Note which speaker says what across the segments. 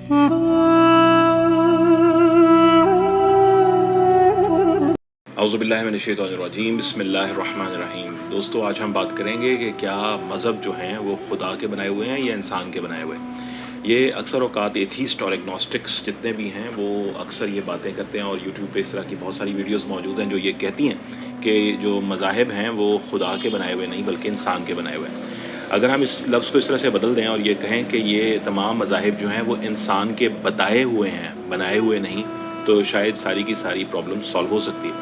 Speaker 1: अऊज़ुबिल्लाहि मिनश्शैतानिर्रजीम बिस्मिल्लाहिर्रहमानिर्रहीम। दोस्तों, आज हम बात करेंगे कि क्या मज़हब जो हैं वो खुदा के बनाए हुए हैं या इंसान के बनाए हुए हैं। ये अक्सर औक़ात एथीस्ट और एग्नोस्टिक्स जितने भी हैं वो अक्सर ये बातें करते हैं, और यूट्यूब पे इस तरह की बहुत सारी वीडियोस मौजूद हैं जो ये कहती हैं कि जो मज़ाहिब हैं वो खुदा के बनाए हुए नहीं बल्कि इंसान के बनाए हुए हैं। अगर हम इस लफ्ज़ को इस तरह से बदल दें और ये कहें कि ये तमाम मज़ाहिब जो हैं वो इंसान के बताए हुए हैं, बनाए हुए नहीं, तो शायद सारी की सारी प्रॉब्लम सॉल्व हो सकती है।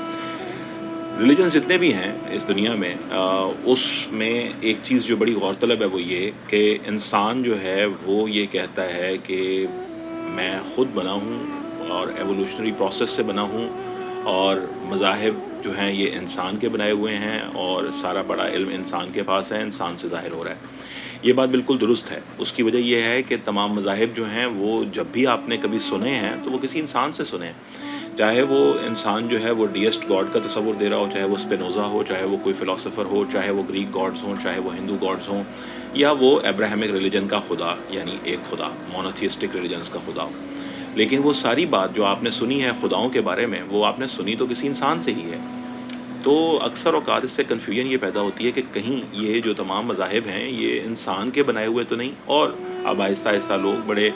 Speaker 1: रिलीजन्स जितने भी हैं इस दुनिया में, उसमें एक चीज़ जो बड़ी गौरतलब है वो ये कि इंसान जो है वो ये कहता है कि मैं ख़ुद बना हूँ और एवोल्यूशनरी प्रोसेस से बना हूँ, और मज़ाहिब जो हैं ये इंसान के बनाए हुए हैं, और सारा बड़ा इल्म इंसान के पास है, इंसान से ज़ाहिर हो रहा है। ये बात बिल्कुल दुरुस्त है। उसकी वजह ये है कि तमाम मज़ाहिब जो हैं वो जब भी आपने कभी सुने हैं तो वो किसी इंसान से सुने हैं। चाहे वो इंसान जो है वो डीएस्ट गॉड का तसव्वुर दे रहा हो, चाहे वो स्पिनोज़ा हो, चाहे वो कोई फ़िलासफ़र हो, चाहे वो ग्रीक गॉड्स हों, चाहे वो हिंदू गॉड्स हों, या वो अब्राहमिक रिलीजन का खुदा यानी एक खुदा, मोनोथिस्टिक रिलीजन्स का खुदा हो। लेकिन वो सारी बात जो आपने सुनी है खुदाओं के बारे में, वो आपने सुनी तो किसी इंसान से ही है। तो अक्सर औक़ात इससे कन्फ्यूजन ये पैदा होती है कि कहीं ये जो तमाम मज़ाहिब हैं ये इंसान के बनाए हुए तो नहीं। और अब आहिस्ता-आहिस्ता लोग बड़े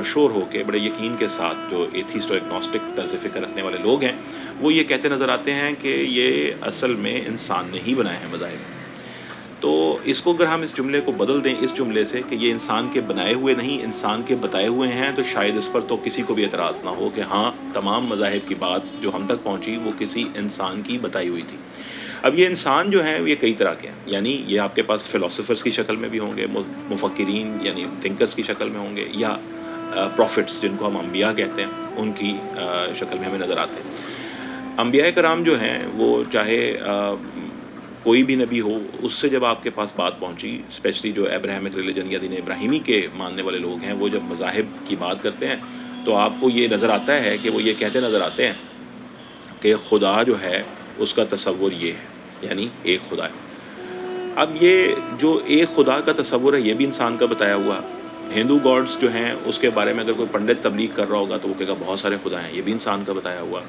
Speaker 1: शोर होके, बड़े यकीन के साथ, जो एथीस्ट और एग्नोस्टिक तर्ज़ फ़िक्र रखने वाले लोग हैं, वो ये कहते नज़र आते हैं कि ये असल में इंसान ने ही बनाए हैं मज़ाहिब। तो इसको अगर हम इस जुमले को बदल दें इस जुमले से कि ये इंसान के बनाए हुए नहीं, इंसान के बताए हुए हैं, तो शायद इस पर तो किसी को भी एतराज़ ना हो कि हाँ, तमाम मज़ाहिब की बात जो हम तक पहुँची वो किसी इंसान की बताई हुई थी। अब ये इंसान जो हैं ये कई तरह के हैं, यानी ये आपके पास फ़िलासफ़र्स की शक्ल में भी होंगे, मुफ़क्किरीन यानी थिंकर्स की शक्ल में होंगे, या प्रॉफ़िट्स जिनको हम अंबिया कहते हैं उनकी शक्ल में हमें नज़र आते हैं। अंबिया कराम जो हैं वो चाहे कोई भी नबी हो, उससे जब आपके पास बात पहुँची, स्पेशली जो अब्राहमिक रिलीजन या दीन इब्राहिमी के मानने वाले लोग हैं, वो जब मज़ाहिब की बात करते हैं तो आपको ये नज़र आता है कि वो ये कहते नज़र आते हैं कि खुदा जो है उसका तसव्वुर ये है, यानी एक खुदा है। अब ये जो एक खुदा का तसव्वुर है ये भी इंसान का बताया हुआ। हिंदू गॉड्स जो हैं उसके बारे में अगर कोई पंडित तबलीग कर रहा होगा तो वो कहेगा बहुत सारे खुदा हैं, ये भी इंसान का बताया हुआ।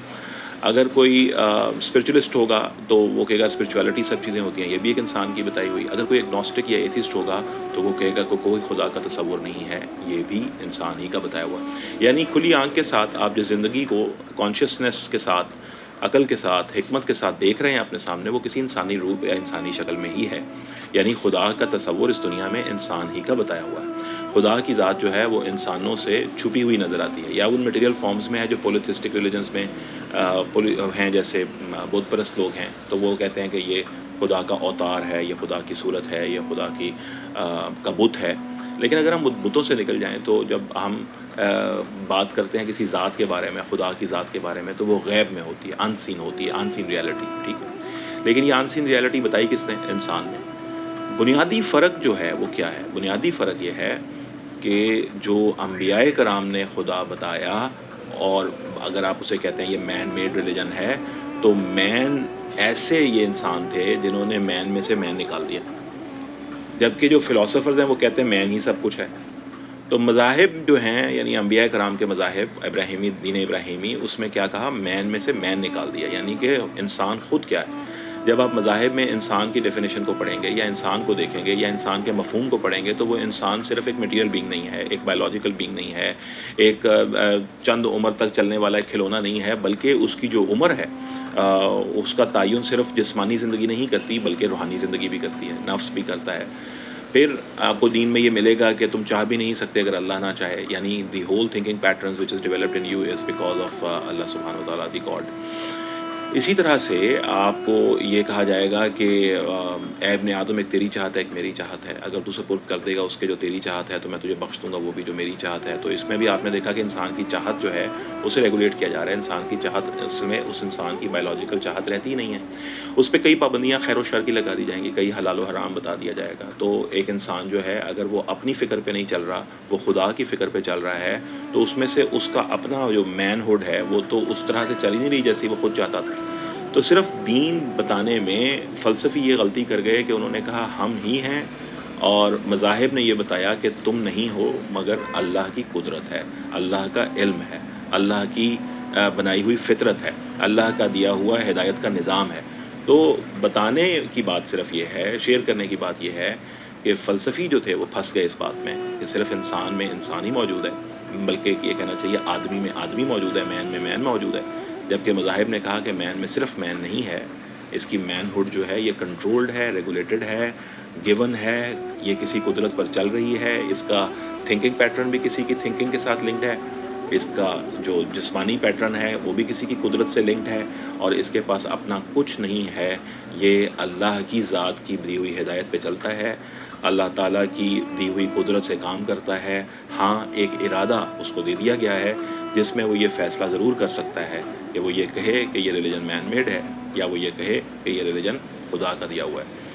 Speaker 1: अगर कोई स्पिरिचुअलिस्ट होगा तो वो कहेगा स्पिरिचुअलिटी सब चीज़ें होती हैं, ये भी एक इंसान की बताई हुई। अगर कोई एग्नोस्टिक या एथिस्ट होगा तो वो कहेगा कि कोई खुदा का तसव्वुर नहीं है, ये भी इंसान ही का बताया हुआ। यानी खुली आँख के साथ आप जिस ज़िंदगी को कॉन्शियसनेस के साथ, अक़ल के साथ, हिकमत के साथ देख रहे हैं अपने सामने, वो किसी इंसानी रूप या इंसानी शक्ल में ही है। यानी खुदा का तसव्वुर इस दुनिया में इंसान ही का बताया हुआ है। खुदा की ज़ात जो है वो इंसानों से छुपी हुई नज़र आती है, या उन मटेरियल फॉर्म्स में है जो पॉलीथिस्टिक रिलीजन्स में हैं, जैसे बुत परस्त लोग हैं तो वो कहते हैं कि ये खुदा का अवतार है, ये खुदा की सूरत है, ये खुदा की का बुत है। लेकिन अगर हम बुतों से निकल जाएँ तो जब हम बात करते हैं किसी ज़ात के बारे में, खुदा की ज़ात के बारे में, तो वो गैब में होती है, अनसीन होती है, अनसीन रियलिटी, ठीक है। लेकिन ये अनसीन रियलिटी बताई किसने? इंसान ने। बुनियादी फ़र्क जो है वो क्या है? बुनियादी फ़र्क ये है कि जो अंबियाए कराम ने खुदा बताया, और अगर आप उसे कहते हैं ये मैन मेड रिलीजन है, तो मैन ऐसे ये इंसान थे जिन्होंने मैन में से मैन निकाल दिया। जबकि जो फ़िलासफ़र्स हैं वो कहते हैं मैन ही सब कुछ है। तो मज़ाहिब जो हैं यानी अंबियाए कराम के मज़ाहिब, इब्राहिमी, दीन इब्राहिमी, उसमें क्या कहा? मैन में से मैन निकाल दिया, यानी कि इंसान ख़ुद क्या है। जब आप मज़ाहिब में इंसान की डेफिनेशन को पढ़ेंगे या इंसान को देखेंगे या इंसान के मफ़हूम को पढ़ेंगे तो वो इंसान सिर्फ़ एक मटीरियल बीइंग नहीं है, एक बायोलॉजिकल बीइंग नहीं है, एक चंद उम्र तक चलने वाला एक खिलौना नहीं है, बल्कि उसकी जो उम्र है उसका तयन सिर्फ़ जिस्मानी ज़िंदगी नहीं करती बल्कि रूहानी ज़िंदगी भी करती है, नफ्स भी करता है। फिर आपको दीन में ये मिलेगा कि तुम चाह भी नहीं सकते अगर अल्लाह ना चाहे, यानी the whole thinking patterns which is developed in you is because of अल्लाह सुब्हानहू व तआला द गॉड। इसी तरह से आपको ये कहा जाएगा कि ऐ इब्ने आदम, एक तेरी चाहत है, एक मेरी चाहत है। अगर तू सुपुर्द कर देगा उसके जो तेरी चाहत है तो मैं तुझे बख्श दूँगा वो भी जो मेरी चाहत है। तो इसमें भी आपने देखा कि इंसान की चाहत जो है उसे रेगुलेट किया जा रहा है। इंसान की चाहत, उसमें उस इंसान की बायोलॉजिकल चाहत रहती ही नहीं है। उस पे कई पाबंदियाँ खैर और शर की लगा दी जाएँगी, कई हलाल व हराम बता दिया जाएगा। तो एक इंसान जो है अगर वो अपनी फ़िक्र पे नहीं चल रहा, वो खुदा की फ़िक्र पे चल रहा है, तो उसमें से उसका अपना जो मैनहुड है वो तो उस तरह से चल ही नहीं रही जैसी वो खुद चाहता था। तो सिर्फ़ दीन बताने में फ़लसफ़ी ये गलती कर गए कि उन्होंने कहा हम ही हैं اور مذاہب نے یہ بتایا کہ تم نہیں ہو مگر اللہ کی قدرت ہے، اللہ کا علم ہے، اللہ کی بنائی ہوئی فطرت ہے، اللہ کا دیا ہوا ہدایت کا نظام ہے۔ تو بتانے کی بات صرف یہ ہے، شیئر کرنے کی بات یہ ہے کہ فلسفی جو تھے وہ پھنس گئے اس بات میں کہ صرف انسان میں انسان ہی موجود ہے، بلکہ یہ کہنا چاہیے آدمی میں آدمی موجود ہے، مین میں مین موجود ہے، جبکہ مذاہب نے کہا کہ مین میں صرف مین نہیں ہے، اس کی مین ہوڈ جو ہے یہ کنٹرولڈ ہے، ریگولیٹڈ ہے، گیون ہے، یہ کسی قدرت پر چل رہی ہے، اس کا تھنکنگ پیٹرن بھی کسی کی تھنکنگ کے ساتھ لنکڈ ہے، اس کا جو جسمانی پیٹرن ہے وہ بھی کسی کی قدرت سے لنکڈ ہے، اور اس کے پاس اپنا کچھ نہیں ہے، یہ اللہ کی ذات کی دی ہوئی ہدایت پہ چلتا ہے، اللہ تعالیٰ کی دی ہوئی قدرت سے کام کرتا ہے۔ ہاں ایک ارادہ اس کو دے دیا گیا ہے جس میں وہ یہ فیصلہ ضرور کر سکتا ہے کہ وہ یہ کہے کہ یہ ریلیجن مین میڈ ہے، یا وہ یہ کہے کہ یہ ریلیجن خدا کا دیا ہوا ہے۔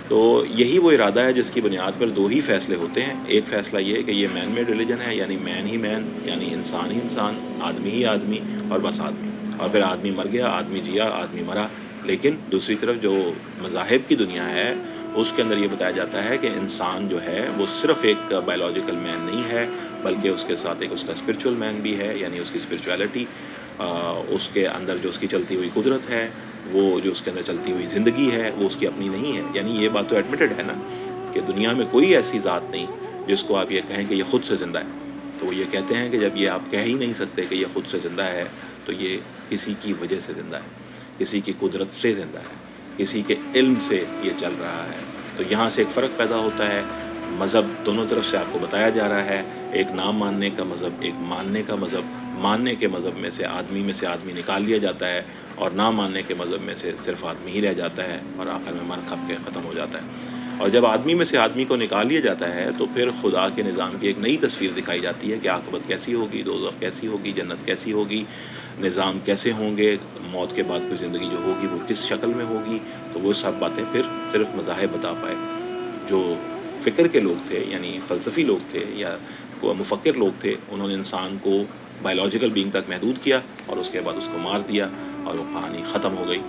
Speaker 1: تو یہی وہ ارادہ ہے جس کی بنیاد پر دو ہی فیصلے ہوتے ہیں، ایک فیصلہ یہ کہ یہ مین میڈ ریلیجن ہے، یعنی مین ہی مین، یعنی انسان ہی انسان، آدمی ہی آدمی، اور بس آدمی، اور پھر آدمی مر گیا، آدمی جیا، آدمی مرا۔ لیکن دوسری طرف جو مذاہب کی دنیا ہے اس کے اندر یہ بتایا جاتا ہے کہ انسان جو ہے وہ صرف ایک بایولوجیکل مین نہیں ہے، بلکہ اس کے ساتھ ایک اس کا اسپرچول مین بھی ہے، یعنی اس کی اسپرچویلٹی، اس کے اندر جو اس کی چلتی ہوئی قدرت ہے، وہ جو اس کے اندر چلتی ہوئی زندگی ہے وہ اس کی اپنی نہیں ہے۔ یعنی یہ بات تو ایڈمیٹڈ ہے نا کہ دنیا میں کوئی ایسی ذات نہیں جس کو آپ یہ کہیں کہ یہ خود سے زندہ ہے۔ تو وہ یہ کہتے ہیں کہ جب یہ آپ کہہ ہی نہیں سکتے کہ یہ خود سے زندہ ہے تو یہ کسی کی وجہ سے زندہ ہے، کسی کی قدرت سے زندہ ہے، کسی کے علم سے یہ چل رہا ہے۔ تو یہاں سے ایک فرق پیدا ہوتا ہے۔ مذہب دونوں طرف سے آپ کو بتایا جا رہا ہے، ایک نہ ماننے کا مذہب، ایک ماننے کا مذہب۔ ماننے کے مذہب میں سے آدمی نکال لیا جاتا ہے، اور نہ ماننے کے مذہب میں سے صرف آدمی ہی رہ جاتا ہے، اور آخر میں مر کھپ کے ختم ہو جاتا ہے۔ اور جب آدمی میں سے آدمی کو نکال لیا جاتا ہے تو پھر خدا کے نظام کی ایک نئی تصویر دکھائی جاتی ہے کہ عاقبت کیسی ہوگی، دوزخ کیسی ہوگی، جنت کیسی ہوگی، نظام کیسے ہوں گے، موت کے بعد کوئی زندگی جو ہوگی وہ کس شکل میں ہوگی۔ تو وہ سب باتیں پھر صرف مذاہب بتا پائے۔ جو فکر کے لوگ تھے، یعنی فلسفی لوگ تھے یا مفکر لوگ تھے، انہوں نے انسان کو بایولوجیکل بینگ تک محدود کیا اور اس کے بعد اس کو مار دیا اور وہ کہانی ختم ہو گئی۔